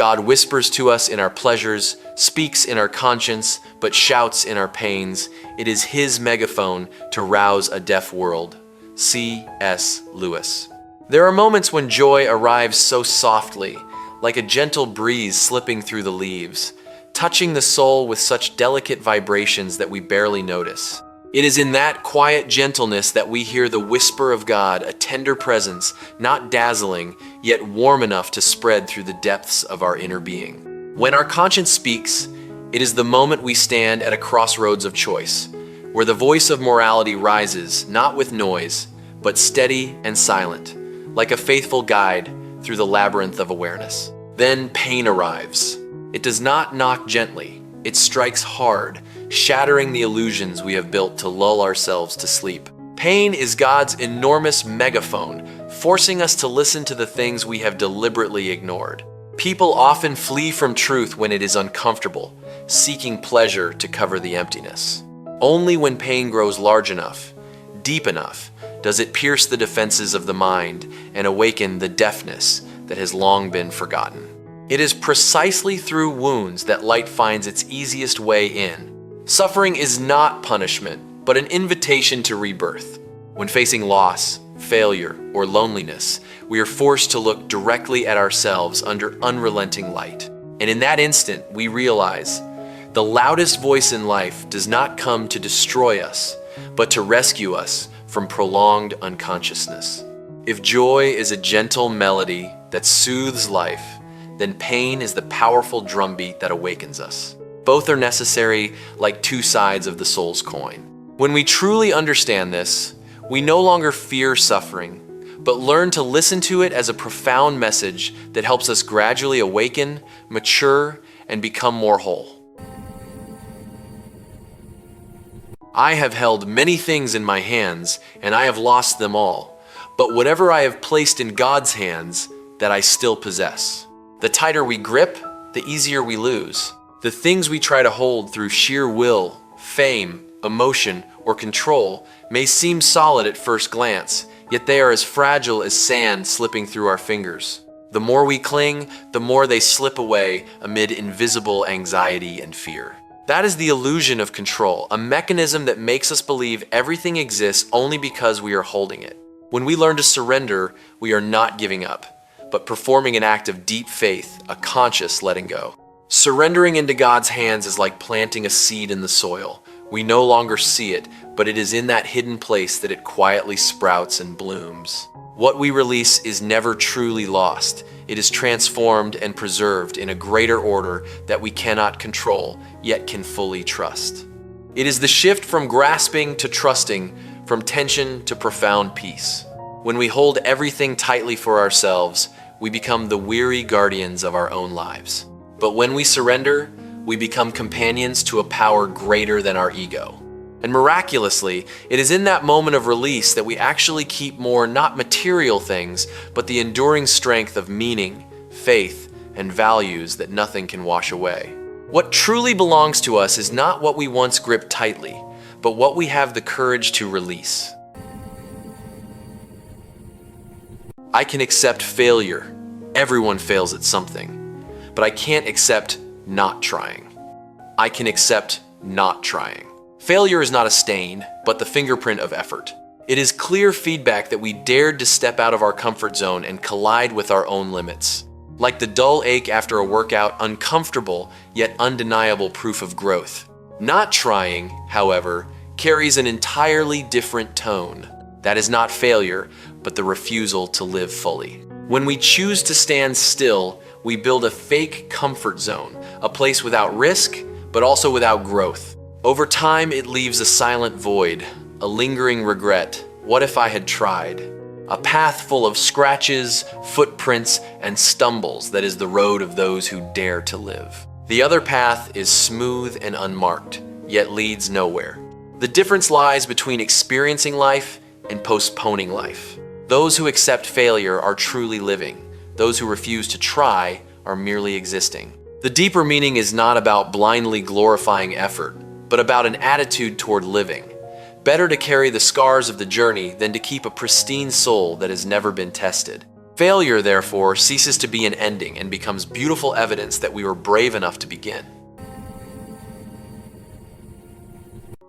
God whispers to us in our pleasures, speaks in our conscience, but shouts in our pains. It is his megaphone to rouse a deaf world. C.S. Lewis. There are moments when joy arrives so softly, like a gentle breeze slipping through the leaves, touching the soul with such delicate vibrations that we barely notice. It is in that quiet gentleness that we hear the whisper of God, a tender presence, not dazzling, yet warm enough to spread through the depths of our inner being. When our conscience speaks, it is the moment we stand at a crossroads of choice, where the voice of morality rises, not with noise, but steady and silent, like a faithful guide through the labyrinth of awareness. Then pain arrives. It does not knock gently. It strikes hard, shattering the illusions we have built to lull ourselves to sleep. Pain is God's enormous megaphone, forcing us to listen to the things we have deliberately ignored. People often flee from truth when it is uncomfortable, seeking pleasure to cover the emptiness. Only when pain grows large enough, deep enough, does it pierce the defenses of the mind and awaken the deafness that has long been forgotten. It is precisely through wounds that light finds its easiest way in. Suffering is not punishment, but an invitation to rebirth. When facing loss, failure, or loneliness, we are forced to look directly at ourselves under unrelenting light. And in that instant, we realize the loudest voice in life does not come to destroy us, but to rescue us from prolonged unconsciousness. If joy is a gentle melody that soothes life, then pain is the powerful drumbeat that awakens us. Both are necessary, like two sides of the soul's coin. When we truly understand this, we no longer fear suffering, but learn to listen to it as a profound message that helps us gradually awaken, mature, and become more whole. I have held many things in my hands, and I have lost them all. But whatever I have placed in God's hands, that I still possess. The tighter we grip, the easier we lose. The things we try to hold through sheer will, fame, emotion, or control may seem solid at first glance, yet they are as fragile as sand slipping through our fingers. The more we cling, the more they slip away amid invisible anxiety and fear. That is the illusion of control, a mechanism that makes us believe everything exists only because we are holding it. When we learn to surrender, we are not giving up, but performing an act of deep faith, a conscious letting go. Surrendering into God's hands is like planting a seed in the soil. We no longer see it, but it is in that hidden place that it quietly sprouts and blooms. What we release is never truly lost. It is transformed and preserved in a greater order that we cannot control, yet can fully trust. It is the shift from grasping to trusting, from tension to profound peace. When we hold everything tightly for ourselves, we become the weary guardians of our own lives. But when we surrender, we become companions to a power greater than our ego. And miraculously, it is in that moment of release that we actually keep more not material things, but the enduring strength of meaning, faith, and values that nothing can wash away. What truly belongs to us is not what we once gripped tightly, but what we have the courage to release. I can accept failure. Everyone fails at something. But I can't accept not trying. I can accept not trying. Failure is not a stain, but the fingerprint of effort. It is clear feedback that we dared to step out of our comfort zone and collide with our own limits. Like the dull ache after a workout, uncomfortable yet undeniable proof of growth. Not trying, however, carries an entirely different tone. That is not failure, but the refusal to live fully. When we choose to stand still, we build a fake comfort zone, a place without risk, but also without growth. Over time, it leaves a silent void, a lingering regret. What if I had tried? A path full of scratches, footprints, and stumbles that is the road of those who dare to live. The other path is smooth and unmarked, yet leads nowhere. The difference lies between experiencing life and postponing life. Those who accept failure are truly living. Those who refuse to try are merely existing. The deeper meaning is not about blindly glorifying effort, but about an attitude toward living. Better to carry the scars of the journey than to keep a pristine soul that has never been tested. Failure, therefore, ceases to be an ending and becomes beautiful evidence that we were brave enough to begin.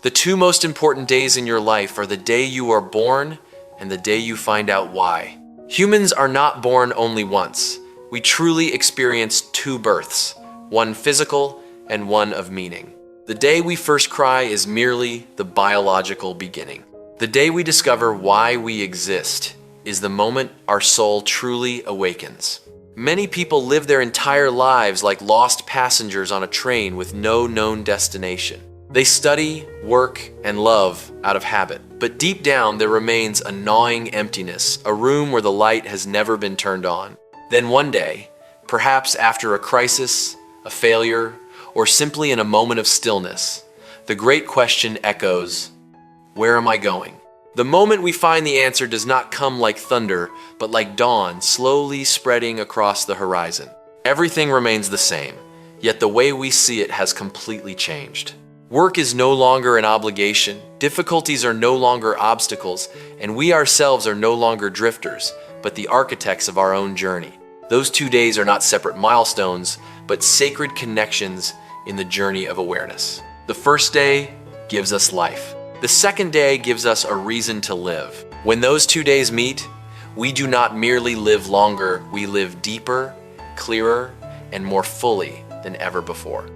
The two most important days in your life are the day you are born and the day you find out why. Humans are not born only once. We truly experience two births, one physical and one of meaning. The day we first cry is merely the biological beginning. The day we discover why we exist is the moment our soul truly awakens. Many people live their entire lives like lost passengers on a train with no known destination. They study, work, and love out of habit, but deep down there remains a gnawing emptiness, a room where the light has never been turned on. Then one day, perhaps after a crisis, a failure, or simply in a moment of stillness, the great question echoes, where am I going? The moment we find the answer does not come like thunder, but like dawn slowly spreading across the horizon. Everything remains the same, yet the way we see it has completely changed. Work is no longer an obligation, difficulties are no longer obstacles, and we ourselves are no longer drifters, but the architects of our own journey. Those 2 days are not separate milestones, but sacred connections in the journey of awareness. The first day gives us life. The second day gives us a reason to live. When those 2 days meet, we do not merely live longer, we live deeper, clearer, and more fully than ever before.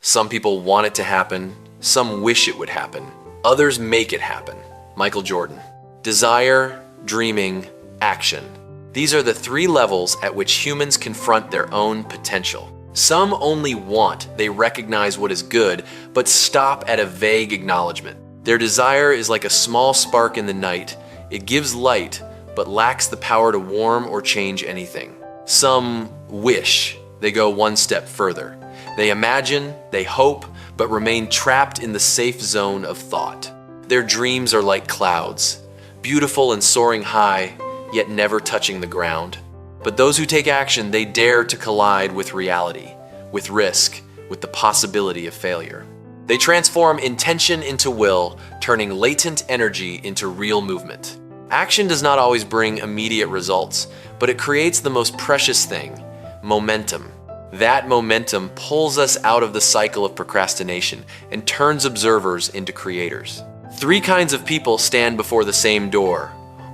Some people want it to happen, some wish it would happen, others make it happen. Michael Jordan. Desire, dreaming, action. These are the 3 levels at which humans confront their own potential. Some only want, they recognize what is good, but stop at a vague acknowledgement. Their desire is like a small spark in the night. It gives light, but lacks the power to warm or change anything. Some wish, they go one step further. They imagine, they hope, but remain trapped in the safe zone of thought. Their dreams are like clouds, beautiful and soaring high, yet never touching the ground. But those who take action, they dare to collide with reality, with risk, with the possibility of failure. They transform intention into will, turning latent energy into real movement. Action does not always bring immediate results, but it creates the most precious thing, momentum. That momentum pulls us out of the cycle of procrastination and turns observers into creators. 3 kinds of people stand before the same door.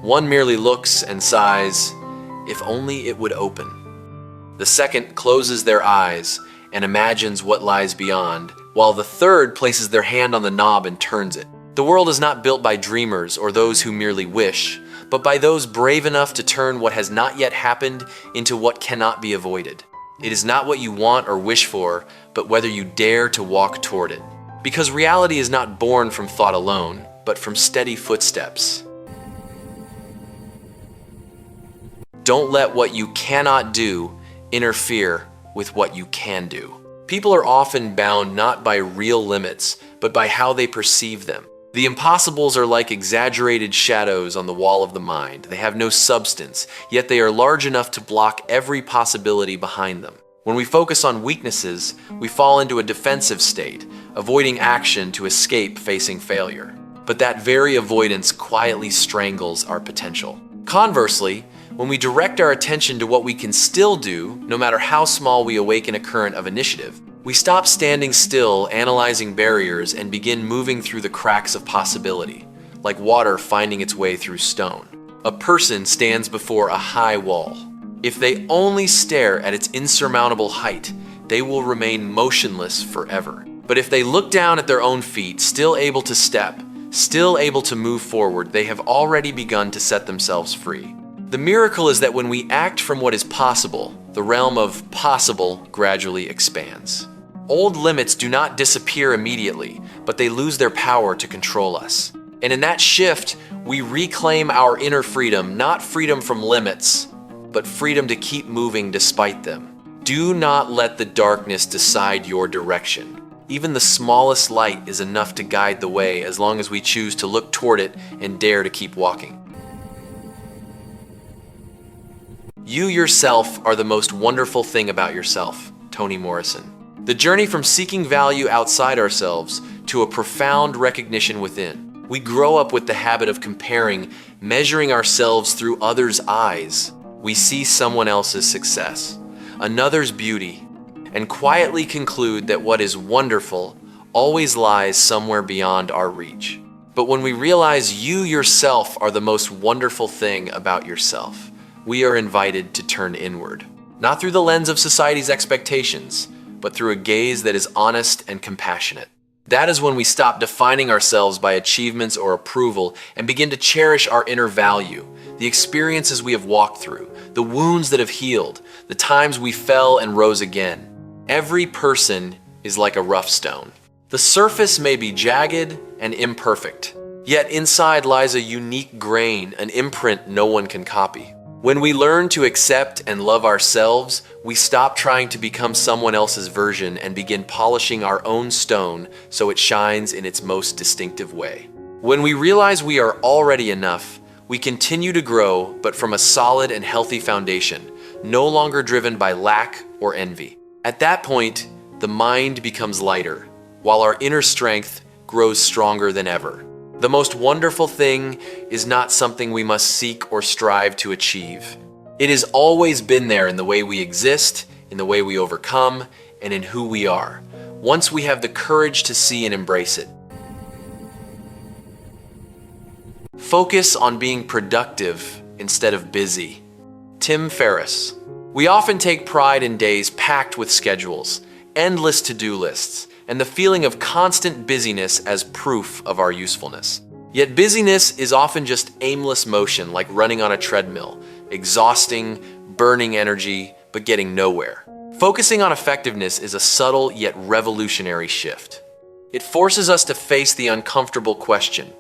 One merely looks and sighs, if only it would open. The second closes their eyes and imagines what lies beyond, while the third places their hand on the knob and turns it. The world is not built by dreamers or those who merely wish, but by those brave enough to turn what has not yet happened into what cannot be avoided. It is not what you want or wish for, but whether you dare to walk toward it. Because reality is not born from thought alone, but from steady footsteps. Don't let what you cannot do interfere with what you can do. People are often bound not by real limits, but by how they perceive them. The impossibles are like exaggerated shadows on the wall of the mind. They have no substance, yet they are large enough to block every possibility behind them. When we focus on weaknesses, we fall into a defensive state, avoiding action to escape facing failure. But that very avoidance quietly strangles our potential. Conversely, when we direct our attention to what we can still do, no matter how small we awaken a current of initiative, we stop standing still, analyzing barriers, and begin moving through the cracks of possibility, like water finding its way through stone. A person stands before a high wall. If they only stare at its insurmountable height, they will remain motionless forever. But if they look down at their own feet, still able to step, still able to move forward, they have already begun to set themselves free. The miracle is that when we act from what is possible, the realm of possible gradually expands. Old limits do not disappear immediately, but they lose their power to control us. And in that shift, we reclaim our inner freedom, not freedom from limits, but freedom to keep moving despite them. Do not let the darkness decide your direction. Even the smallest light is enough to guide the way as long as we choose to look toward it and dare to keep walking. You yourself are the most wonderful thing about yourself. Toni Morrison. The journey from seeking value outside ourselves to a profound recognition within. We grow up with the habit of comparing measuring ourselves through others' eyes. We see someone else's success, another's beauty, and quietly conclude that what is wonderful always lies somewhere beyond our reach. But when we realize you yourself are the most wonderful thing about yourself, we are invited to turn inward, not through the lens of society's expectations, but through a gaze that is honest and compassionate. That is when we stop defining ourselves by achievements or approval and begin to cherish our inner value, the experiences we have walked through, the wounds that have healed, the times we fell and rose again. Every person is like a rough stone. The surface may be jagged and imperfect, yet inside lies a unique grain, an imprint no one can copy. When we learn to accept and love ourselves, we stop trying to become someone else's version and begin polishing our own stone so it shines in its most distinctive way. When we realize we are already enough, we continue to grow, but from a solid and healthy foundation, no longer driven by lack or envy. At that point, the mind becomes lighter, while our inner strength grows stronger than ever. The most wonderful thing is not something we must seek or strive to achieve. It has always been there in the way we exist, in the way we overcome, and in who we are, once we have the courage to see and embrace it. Focus on being productive instead of busy. Tim Ferriss. We often take pride in days packed with schedules, endless to-do lists, and the feeling of constant busyness as proof of our usefulness. Yet busyness is often just aimless motion, like running on a treadmill, exhausting, burning energy, but getting nowhere. Focusing on effectiveness is a subtle yet revolutionary shift. It forces us to face the uncomfortable question: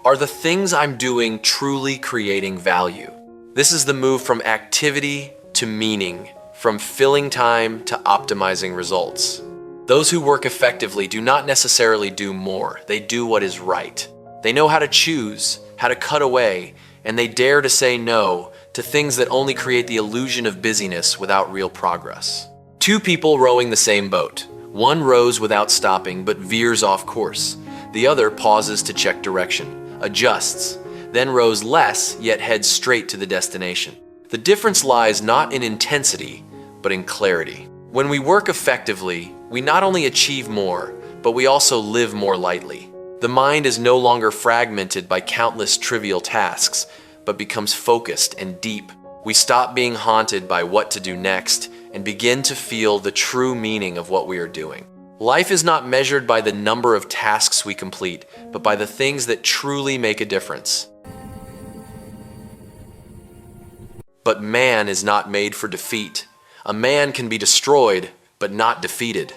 are the things I'm doing truly creating value? This is the move from activity to meaning, from filling time to optimizing results. Those who work effectively do not necessarily do more, they do what is right. They know how to choose, how to cut away, and they dare to say no to things that only create the illusion of busyness without real progress. Two people rowing the same boat. One rows without stopping but veers off course. The other pauses to check direction, adjusts, then rows less yet heads straight to the destination. The difference lies not in intensity, but in clarity. When we work effectively, we not only achieve more, but we also live more lightly. The mind is no longer fragmented by countless trivial tasks, but becomes focused and deep. We stop being haunted by what to do next and begin to feel the true meaning of what we are doing. Life is not measured by the number of tasks we complete, but by the things that truly make a difference. But man is not made for defeat. A man can be destroyed, but not defeated.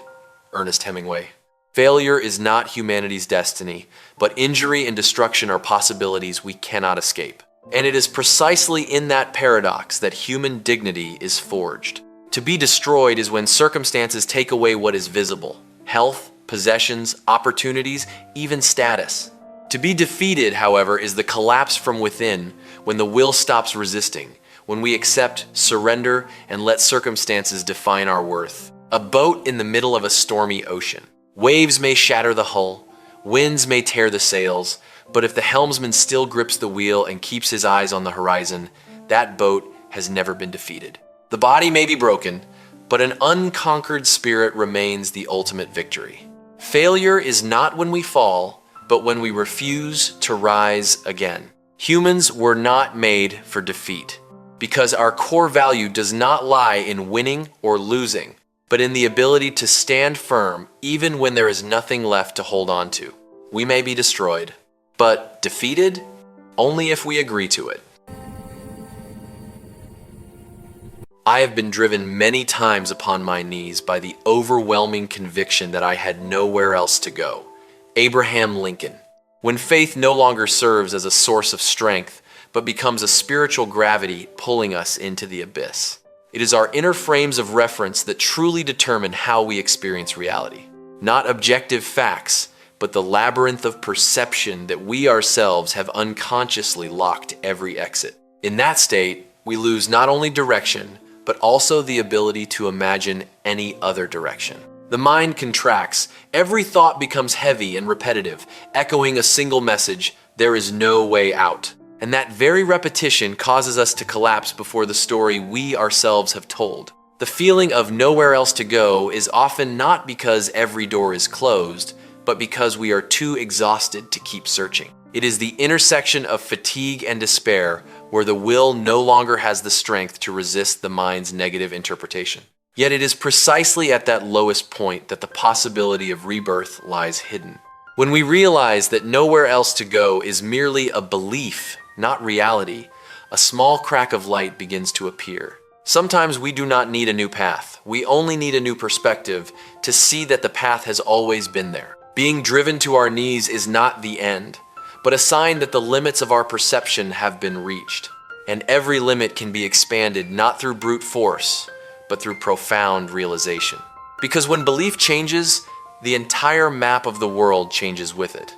Ernest Hemingway. Failure is not humanity's destiny, but injury and destruction are possibilities we cannot escape. And it is precisely in that paradox that human dignity is forged. To be destroyed is when circumstances take away what is visible: health, possessions, opportunities, even status. To be defeated, however, is the collapse from within, when the will stops resisting, when we accept, surrender, and let circumstances define our worth. A boat in the middle of a stormy ocean. Waves may shatter the hull, winds may tear the sails, but if the helmsman still grips the wheel and keeps his eyes on the horizon, that boat has never been defeated. The body may be broken, but an unconquered spirit remains the ultimate victory. Failure is not when we fall, but when we refuse to rise again. Humans were not made for defeat, because our core value does not lie in winning or losing, but in the ability to stand firm even when there is nothing left to hold on to. We may be destroyed, but defeated only if we agree to it. I have been driven many times upon my knees by the overwhelming conviction that I had nowhere else to go. Abraham Lincoln. When faith no longer serves as a source of strength, but becomes a spiritual gravity pulling us into the abyss. It is our inner frames of reference that truly determine how we experience reality. Not objective facts, but the labyrinth of perception that we ourselves have unconsciously locked every exit. In that state, we lose not only direction, but also the ability to imagine any other direction. The mind contracts, every thought becomes heavy and repetitive, echoing a single message: there is no way out. And that very repetition causes us to collapse before the story we ourselves have told. The feeling of nowhere else to go is often not because every door is closed, but because we are too exhausted to keep searching. It is the intersection of fatigue and despair where the will no longer has the strength to resist the mind's negative interpretation. Yet it is precisely at that lowest point that the possibility of rebirth lies hidden. When we realize that nowhere else to go is merely a belief, not reality, a small crack of light begins to appear. Sometimes we do not need a new path. We only need a new perspective to see that the path has always been there. Being driven to our knees is not the end, but a sign that the limits of our perception have been reached. And every limit can be expanded not through brute force, but through profound realization. Because when belief changes, the entire map of the world changes with it.